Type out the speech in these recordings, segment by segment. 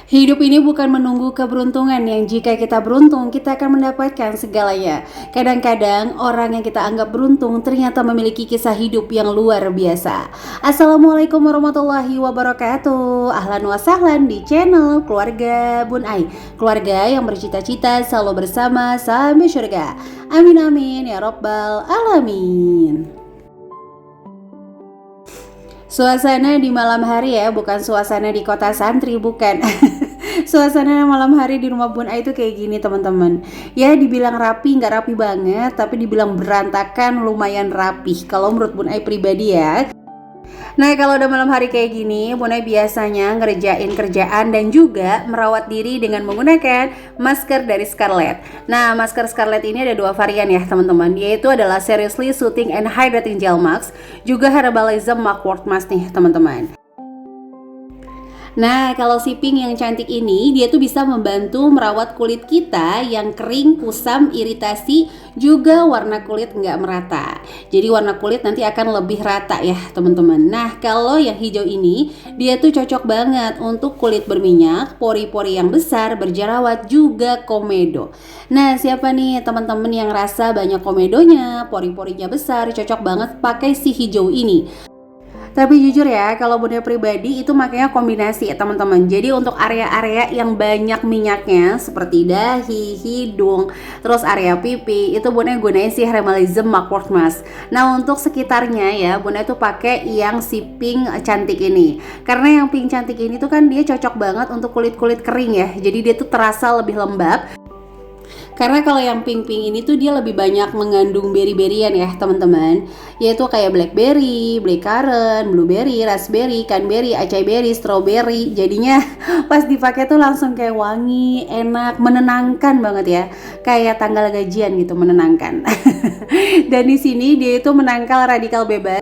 Hidup ini bukan menunggu keberuntungan yang jika kita beruntung, kita akan mendapatkan segalanya. Kadang-kadang orang yang kita anggap beruntung ternyata memiliki kisah hidup yang luar biasa. Assalamualaikum warahmatullahi wabarakatuh. Ahlan wa sahlan di channel Keluarga Bun Ai. Keluarga yang bercita-cita selalu bersama sampai surga. Amin amin ya rabbal alamin. Suasana di malam hari ya, bukan suasana di kota santri, bukan. Suasana malam hari di rumah Bun Ai itu kayak gini teman-teman. Ya dibilang rapi, nggak rapi banget, tapi dibilang berantakan lumayan rapih. Kalau menurut Bun Ai pribadi ya. Nah kalau udah malam hari kayak gini, Bun Ai biasanya ngerjain kerjaan dan juga merawat diri dengan menggunakan masker dari Scarlett. Nah masker Scarlett ini ada dua varian ya teman-teman, yaitu adalah Seriously Soothing and Hydrating Gel Mask, juga Herbalism Mugwort Mask nih teman-teman. Nah kalau si pink yang cantik ini, dia tuh bisa membantu merawat kulit kita yang kering, kusam, iritasi, juga warna kulit nggak merata. Jadi warna kulit nanti akan lebih rata ya teman-teman. Nah kalau yang hijau ini, dia tuh cocok banget untuk kulit berminyak, pori-pori yang besar, berjerawat, juga komedo. Nah siapa nih teman-teman yang rasa banyak komedonya, pori-porinya besar, cocok banget pakai si hijau ini. Tapi jujur ya, kalau Bunda pribadi itu makanya kombinasi ya teman-teman. Jadi untuk area-area yang banyak minyaknya seperti dahi, hidung, terus area pipi, itu Bunda gunain si Herbalism Mugwort Mask. Nah untuk sekitarnya ya, Bunda tuh pakai yang si pink cantik ini. Karena yang pink cantik ini tuh kan dia cocok banget untuk kulit-kulit kering ya. Jadi dia tuh terasa lebih lembab. Karena kalau yang pink-pink ini tuh dia lebih banyak mengandung berry-berryan ya teman-teman. Yaitu kayak blackberry, blackcurrant, blueberry, raspberry, cranberry, acai berry, strawberry. Jadinya pas dipakai tuh langsung kayak wangi, enak, menenangkan banget ya. Kayak tanggal gajian gitu, menenangkan. Dan di sini dia itu menangkal radikal bebas,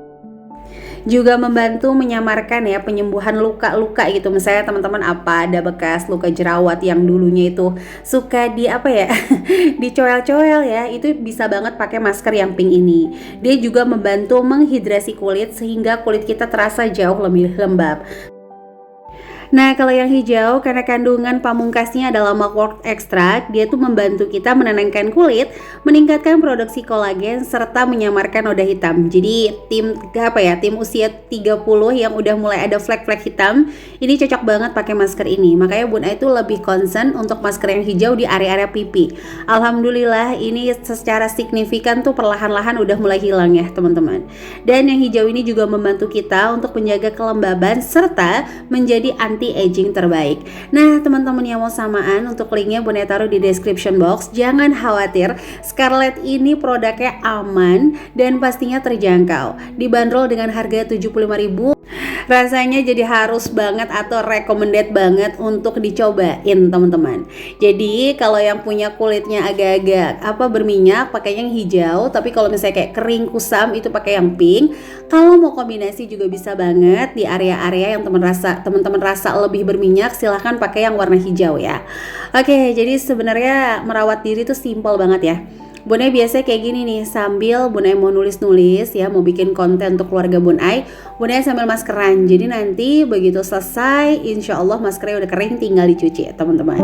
juga membantu menyamarkan ya penyembuhan luka-luka gitu. Misalnya teman-teman apa ada bekas luka jerawat yang dulunya itu suka di apa ya dicoel-coel ya, itu bisa banget pakai masker yang pink ini. Dia juga membantu menghidrasi kulit sehingga kulit kita terasa jauh lebih lembab. Nah kalau yang hijau karena kandungan pamungkasnya adalah mugwort extract, dia tuh membantu kita menenangkan kulit, meningkatkan produksi kolagen serta menyamarkan noda hitam. Jadi tim usia 30 yang udah mulai ada flek-flek hitam, ini cocok banget pakai masker ini. Makanya Bun Ai tuh lebih concern untuk masker yang hijau di area-area pipi. Alhamdulillah ini secara signifikan tuh perlahan-lahan udah mulai hilang ya teman-teman. Dan yang hijau ini juga membantu kita untuk menjaga kelembaban serta menjadi anti-aging terbaik. Nah teman-teman yang mau samaan, untuk linknya Bun Ai taruh di description box. Jangan khawatir, Scarlett ini produknya aman dan pastinya terjangkau. Dibanderol dengan harga 75.000. Rasanya jadi harus banget atau recommended banget untuk dicobain teman-teman. Jadi kalau yang punya kulitnya agak-agak berminyak pakai yang hijau, tapi kalau misalnya kayak kering kusam itu pakai yang pink. Kalau mau kombinasi juga bisa banget di area-area yang teman-teman rasa lebih berminyak, silahkan pakai yang warna hijau ya. Oke, jadi sebenarnya merawat diri tuh simple banget ya. Bun Ai biasanya kayak gini nih, sambil Bun Ai mau nulis-nulis ya, mau bikin konten untuk keluarga Bun Ai, Bun Ai sambil maskeran. Jadi nanti begitu selesai, insya Allah maskernya udah kering, tinggal dicuci ya teman-teman.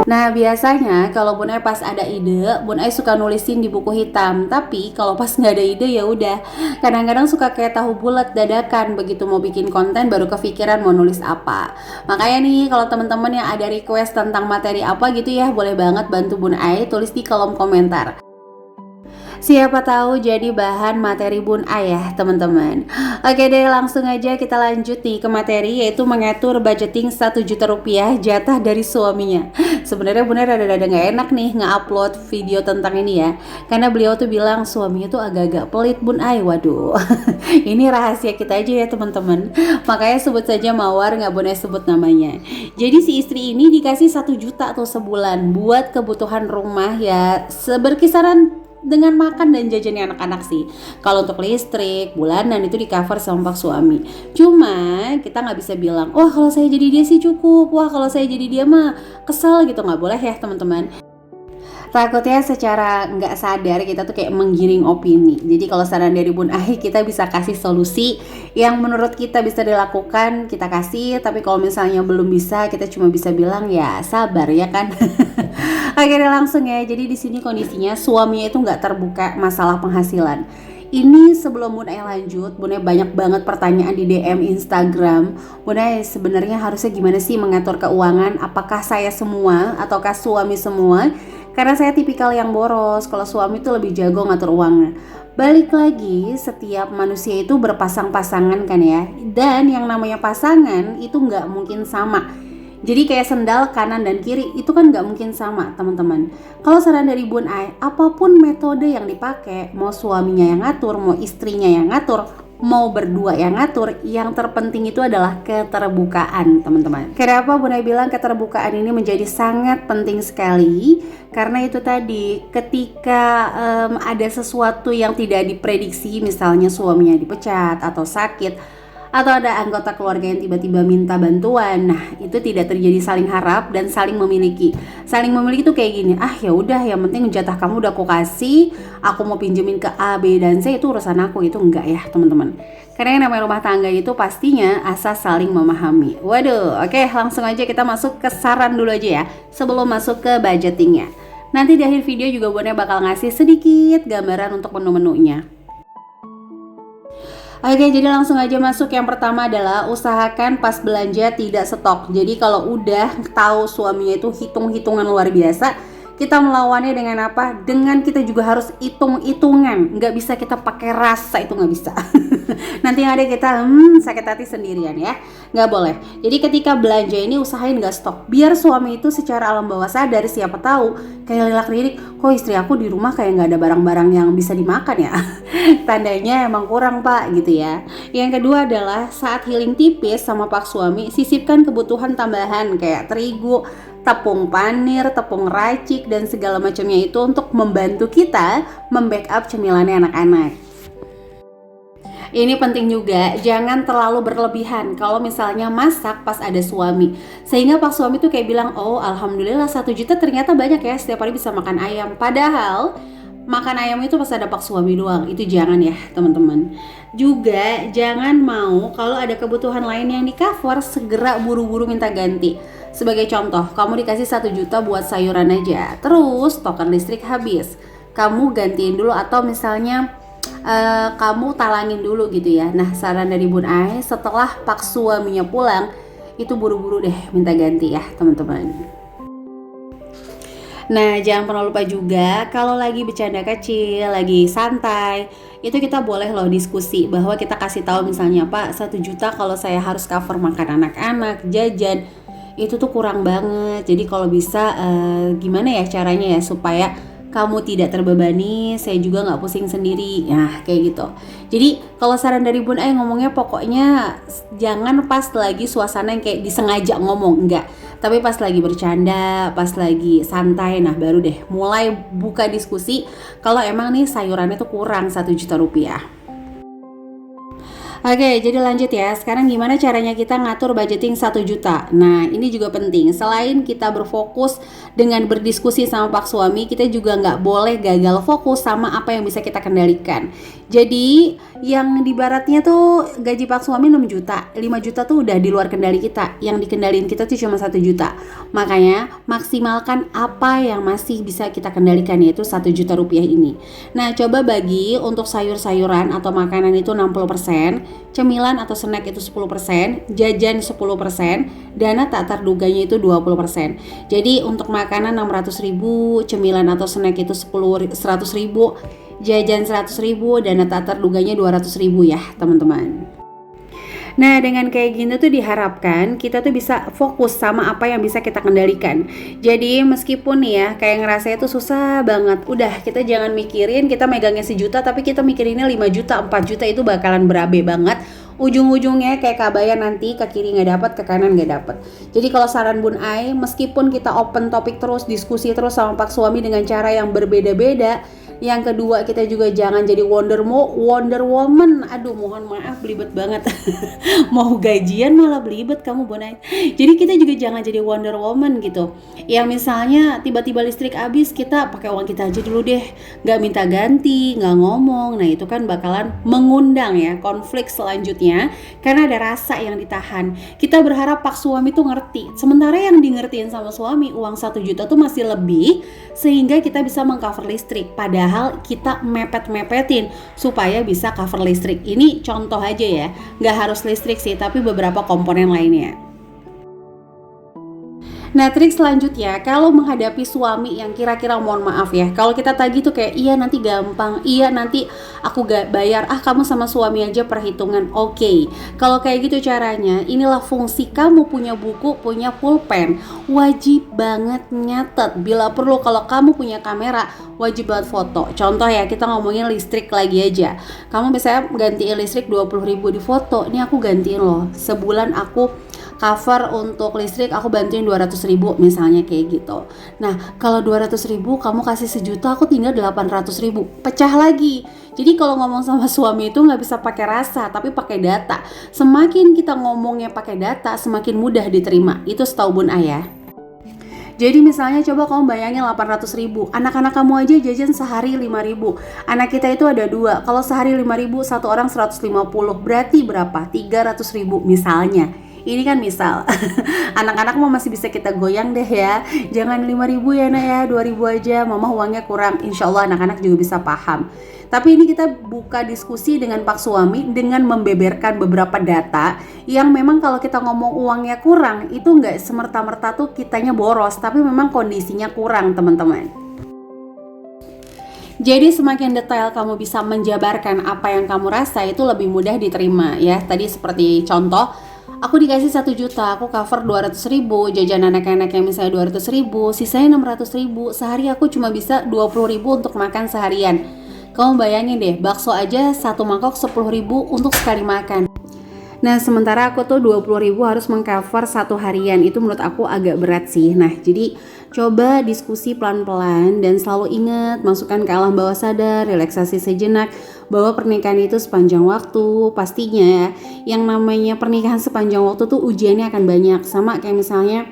Nah biasanya kalau Bun Ai pas ada ide, Bun Ai suka nulisin di buku hitam. Tapi kalau pas nggak ada ide ya udah. Kadang-kadang suka kayak tahu bulat dadakan, begitu mau bikin konten baru kepikiran mau nulis apa. Makanya nih kalau teman-teman yang ada request tentang materi apa gitu ya, boleh banget bantu Bun Ai tulis di kolom komentar. Siapa tahu jadi bahan materi Bun Ai ya teman-teman. Oke deh, langsung aja kita lanjut nih ke materi, yaitu mengatur budgeting 1 juta rupiah jatah dari suaminya. Sebenarnya Bun Ai rada-rada gak enak nih nge-upload video tentang ini ya, karena beliau tuh bilang suaminya tuh agak-agak pelit Bun Ai. Waduh ini rahasia kita aja ya teman-teman, makanya sebut saja mawar, gak Bun Ai sebut namanya. Jadi si istri ini dikasih 1 juta atau sebulan buat kebutuhan rumah ya, berkisaran dengan makan dan jajannya anak-anak sih. Kalau untuk listrik bulanan itu di cover sama pak suami. Cuma kita nggak bisa bilang, wah kalau saya jadi dia sih cukup, wah kalau saya jadi dia mah kesel gitu, nggak boleh ya teman-teman. Takutnya secara nggak sadar kita tuh kayak menggiring opini. Jadi kalau saran dari Bun Ai, kita bisa kasih solusi yang menurut kita bisa dilakukan, kita kasih. Tapi kalau misalnya belum bisa, kita cuma bisa bilang ya sabar ya kan. Oke deh, langsung ya. Jadi di sini kondisinya suaminya itu nggak terbuka masalah penghasilan. Ini sebelum Bun Ai lanjut, Bun Ai banyak banget pertanyaan di DM Instagram. Bun Ai sebenarnya harusnya gimana sih mengatur keuangan? Apakah saya semua ataukah suami semua? Karena saya tipikal yang boros, kalau suami itu lebih jago ngatur uangnya. Balik lagi, setiap manusia itu berpasang-pasangan kan ya. Dan yang namanya pasangan itu nggak mungkin sama. Jadi kayak sendal kanan dan kiri itu kan nggak mungkin sama teman-teman. Kalau saran dari Bun Ai, apapun metode yang dipakai, mau suaminya yang ngatur, mau istrinya yang ngatur, mau berdua yang ngatur, yang terpenting itu adalah keterbukaan teman-teman. Kenapa Bun Ai bilang keterbukaan ini menjadi sangat penting sekali? Karena itu tadi, ketika ada sesuatu yang tidak diprediksi, misalnya suaminya dipecat atau sakit, atau ada anggota keluarga yang tiba-tiba minta bantuan. Nah, itu tidak terjadi saling harap dan saling memiliki. Saling memiliki itu kayak gini, ya udah, yang penting jatah kamu udah aku kasih, aku mau pinjemin ke A, B, dan C, itu urusan aku. Itu enggak ya teman-teman. Karena yang namanya rumah tangga itu pastinya asal saling memahami. Waduh, oke, langsung aja kita masuk ke saran dulu aja ya, sebelum masuk ke budgetingnya. Nanti di akhir video juga Bun Ai bakal ngasih sedikit gambaran untuk menu-menunya. Oke, jadi langsung aja masuk. Yang pertama adalah usahakan pas belanja tidak stok. Jadi kalau udah tahu suaminya itu hitung-hitungan luar biasa, kita melawannya dengan apa? Dengan kita juga harus hitung-hitungan. Nggak bisa kita pakai rasa, itu nggak bisa. Nanti yang ada kita sakit hati sendirian ya. Nggak boleh. Jadi ketika belanja ini usahain nggak stok. Biar suami itu secara alam bawah sadar, siapa tahu kayak lirik-lirik, kok istri aku di rumah kayak nggak ada barang-barang yang bisa dimakan ya. Tandanya emang kurang pak gitu ya. Yang kedua adalah saat healing tipis sama pak suami, sisipkan kebutuhan tambahan kayak terigu, tepung panir, tepung racik, dan segala macamnya itu untuk membantu kita membackup cemilannya anak-anak. Ini penting juga, jangan terlalu berlebihan kalau misalnya masak pas ada suami. Sehingga pak suami tuh kayak bilang, oh alhamdulillah 1 juta ternyata banyak ya, setiap hari bisa makan ayam. Padahal makan ayam itu pas ada pak suami doang. Itu jangan ya teman-teman. Juga jangan mau kalau ada kebutuhan lain yang di cover, segera buru-buru minta ganti. Sebagai contoh, kamu dikasih 1 juta buat sayuran aja, terus token listrik habis, kamu gantiin dulu atau misalnya kamu talangin dulu gitu ya. Nah, saran dari Bun Ai, setelah pak suaminya pulang, itu buru-buru deh minta ganti ya teman-teman. Nah, jangan pernah lupa juga kalau lagi bercanda kecil, lagi santai, itu kita boleh loh diskusi bahwa kita kasih tahu misalnya, Pak, 1 juta kalau saya harus cover makan anak-anak, jajan, itu tuh kurang banget. Jadi kalau bisa gimana ya caranya ya supaya kamu tidak terbebani, saya juga nggak pusing sendiri. Nah, kayak gitu. Jadi kalau saran dari Bun Ai ngomongnya pokoknya jangan pas lagi suasana yang kayak disengaja ngomong, enggak. Tapi pas lagi bercanda, pas lagi santai, nah baru deh mulai buka diskusi kalau emang nih sayurannya tuh kurang 1 juta rupiah. Oke, jadi lanjut ya. Sekarang gimana caranya kita ngatur budgeting 1 juta? Nah, ini juga penting. Selain kita berfokus dengan berdiskusi sama pak suami, kita juga nggak boleh gagal fokus sama apa yang bisa kita kendalikan. Jadi, yang di baratnya tuh gaji pak suami 6 juta, 5 juta tuh udah di luar kendali kita. Yang dikendaliin kita tuh cuma 1 juta. Makanya, maksimalkan apa yang masih bisa kita kendalikan, yaitu 1 juta rupiah ini. Nah, coba bagi untuk sayur-sayuran atau makanan itu 60%, cemilan atau snack itu 10%, jajan 10%, dana tak terduganya itu 20%. Jadi untuk makanan 600.000, cemilan atau snack itu 100.000, jajan 100.000, dana tak terduganya 200.000 ya teman-teman. Nah, dengan kayak gini tuh diharapkan kita tuh bisa fokus sama apa yang bisa kita kendalikan. Jadi meskipun nih ya kayak ngerasa itu susah banget, udah kita jangan mikirin kita megangnya 1 juta tapi kita mikirinnya 5 juta, 4 juta, itu bakalan berabe banget. Ujung-ujungnya kayak kabaya nanti ke kiri nggak dapat, ke kanan nggak dapat. Jadi kalau saran Bun Ai, meskipun kita open topik terus, diskusi terus sama pak suami dengan cara yang berbeda-beda, Yang kedua, kita juga jangan jadi Wonder Woman. Aduh, mohon maaf, belibet banget. Mau gajian malah belibet kamu, Bonai. Jadi kita juga jangan jadi Wonder Woman gitu. Yang misalnya tiba-tiba listrik habis, kita pakai uang kita aja dulu deh, nggak minta ganti, nggak ngomong. Nah itu kan bakalan mengundang ya konflik selanjutnya, karena ada rasa yang ditahan. Kita berharap pak suami tuh ngerti, sementara yang di ngertiin sama suami uang 1 juta tuh masih lebih, sehingga kita bisa mengcover listrik, padahal kita mepet-mepetin supaya bisa cover listrik. Ini contoh aja ya, nggak harus listrik sih, tapi beberapa komponen lainnya. Nah, trik selanjutnya, kalau menghadapi suami yang kira-kira mohon maaf ya, kalau kita tagih tuh kayak iya nanti gampang, iya nanti aku gak bayar, kamu sama suami aja perhitungan. Oke, kalau kayak gitu caranya, inilah fungsi kamu punya buku, punya pulpen, wajib banget nyatet. Bila perlu kalau kamu punya kamera, wajib banget foto. Contoh ya, kita ngomongin listrik lagi aja, kamu misalnya gantiin listrik 20.000 di foto, ini aku gantiin loh, sebulan aku cover untuk listrik aku bantuin 200.000 misalnya kayak gitu. Nah kalau 200.000 kamu kasih 1 juta, aku tinggal 800.000, pecah lagi. Jadi kalau ngomong sama suami itu nggak bisa pakai rasa, tapi pakai data. Semakin kita ngomongnya pakai data, semakin mudah diterima. Itu setahu Bun Ayah. Jadi misalnya coba kamu bayangin 800.000, anak-anak kamu aja jajan sehari 5.000, anak kita itu ada 2, kalau sehari 5.000, satu orang 150, berarti berapa? 300.000 misalnya. Ini kan misal. Anak-anak mau masih bisa kita goyang deh ya, jangan 5.000 ya nak ya, 2.000 aja, mama uangnya kurang. Insya Allah anak-anak juga bisa paham. Tapi ini kita buka diskusi dengan pak suami dengan membeberkan beberapa data yang memang kalau kita ngomong uangnya kurang, itu nggak semerta-merta tuh kitanya boros, tapi memang kondisinya kurang teman-teman. Jadi semakin detail kamu bisa menjabarkan apa yang kamu rasa, itu lebih mudah diterima ya. Tadi seperti contoh, aku dikasih 1 juta, aku cover 200.000, jajan anak-anak yang misalnya 200.000, sisanya 600.000, sehari aku cuma bisa 20.000 untuk makan seharian. Kamu bayangin deh, bakso aja 1 mangkok 10.000 untuk sekali makan. Nah sementara aku tuh 20.000 harus mengcover 1 harian, itu menurut aku agak berat sih. Nah jadi coba diskusi pelan-pelan dan selalu ingat, masukkan ke alam bawah sadar, relaksasi sejenak, bahwa pernikahan itu sepanjang waktu. Pastinya yang namanya pernikahan sepanjang waktu tuh ujiannya akan banyak. Sama kayak misalnya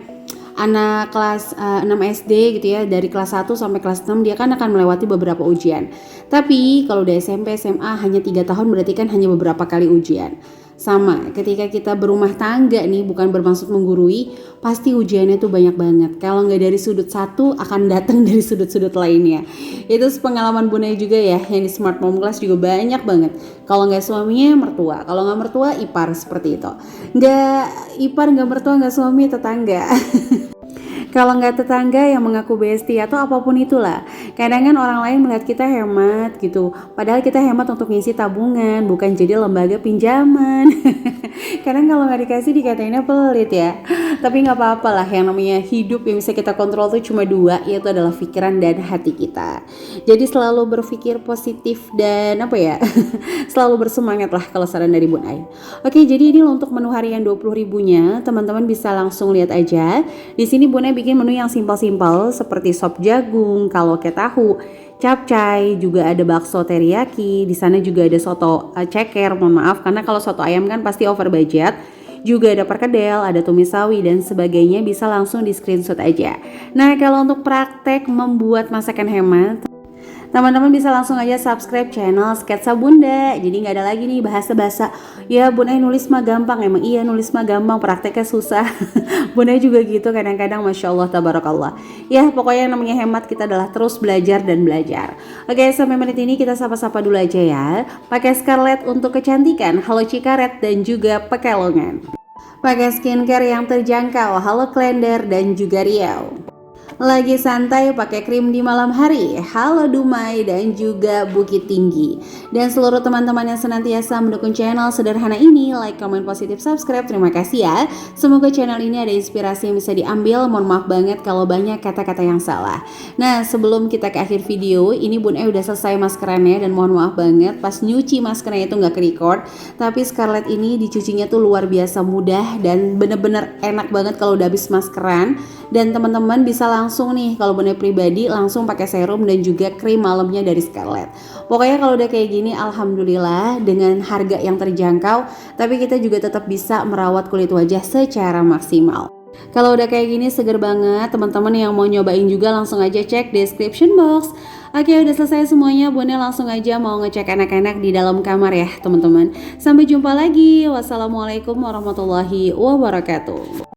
anak kelas 6 SD gitu ya, dari kelas 1 sampai kelas 6 dia kan akan melewati beberapa ujian. Tapi kalau udah SMP, SMA hanya 3 tahun, berarti kan hanya beberapa kali ujian. Sama ketika kita berumah tangga nih, bukan bermaksud menggurui, pasti ujiannya tuh banyak banget. Kalau nggak dari sudut satu, akan datang dari sudut-sudut lainnya. Itu pengalaman Bunda juga ya, yang di Smart Mom Class juga banyak banget. Kalau nggak suaminya, mertua. Kalau nggak mertua, ipar, seperti itu. Nggak ipar, nggak mertua, nggak suami, tetangga. Kalau nggak tetangga yang mengaku bestie atau apapun itulah. Kadang kan orang lain melihat kita hemat gitu, padahal kita hemat untuk ngisi tabungan, bukan jadi lembaga pinjaman. Kadang kalau nggak dikasih dikatainnya pelit ya. Tapi nggak apa-apa lah, yang namanya hidup yang bisa kita kontrol tuh cuma 2, yaitu adalah pikiran dan hati kita. Jadi selalu berpikir positif dan selalu bersemangat lah kalau saran dari Bun Ai. Oke, jadi ini untuk menu harian 20.000-nya, teman-teman bisa langsung lihat aja. Di sini Bun Ai bikin menu yang simpel-simpel seperti sop jagung, kaloke tahu, capcay, juga ada bakso teriyaki, di sana juga ada soto ceker, mohon maaf karena kalau soto ayam kan pasti over budget. Juga ada perkedel, ada tumis sawi dan sebagainya, bisa langsung di screenshot aja. Nah, kalau untuk praktek membuat masakan hemat, teman-teman bisa langsung aja subscribe channel Sketsa Bunda. Jadi nggak ada lagi nih bahasa-bahasa. Ya Bunda nulis mah gampang, emang iya nulis mah gampang, prakteknya susah. Bunda juga gitu kadang-kadang, masya Allah tabarakallah. Ya pokoknya yang namanya hemat kita adalah terus belajar dan belajar. Oke, sampai menit ini kita sapa-sapa dulu aja ya. Pakai Scarlett untuk kecantikan, halo Cikaret dan juga Pekalongan. Pakai skincare yang terjangkau, halo Klender dan juga Riau. Lagi santai pakai krim di malam hari, halo Dumai dan juga Bukit Tinggi. Dan seluruh teman-teman yang senantiasa mendukung channel sederhana ini, like, komen, positif, subscribe, terima kasih ya. Semoga channel ini ada inspirasi yang bisa diambil. Mohon maaf banget kalau banyak kata-kata yang salah. Nah sebelum kita ke akhir video, ini Bun udah selesai maskerannya, dan mohon maaf banget pas nyuci maskernya itu nggak ke-record. Tapi Scarlett ini dicucinya tuh luar biasa mudah dan bener-bener enak banget kalau udah habis maskeran. Dan teman-teman bisa langsung langsung nih kalau Bone pribadi langsung pakai serum dan juga krim malamnya dari Scarlett. Pokoknya kalau udah kayak gini alhamdulillah dengan harga yang terjangkau, tapi kita juga tetap bisa merawat kulit wajah secara maksimal. Kalau udah kayak gini seger banget, teman-teman yang mau nyobain juga langsung aja cek description box. Oke, udah selesai semuanya, Bone langsung aja mau ngecek anak-anak di dalam kamar ya teman-teman. Sampai jumpa lagi. Wassalamualaikum warahmatullahi wabarakatuh.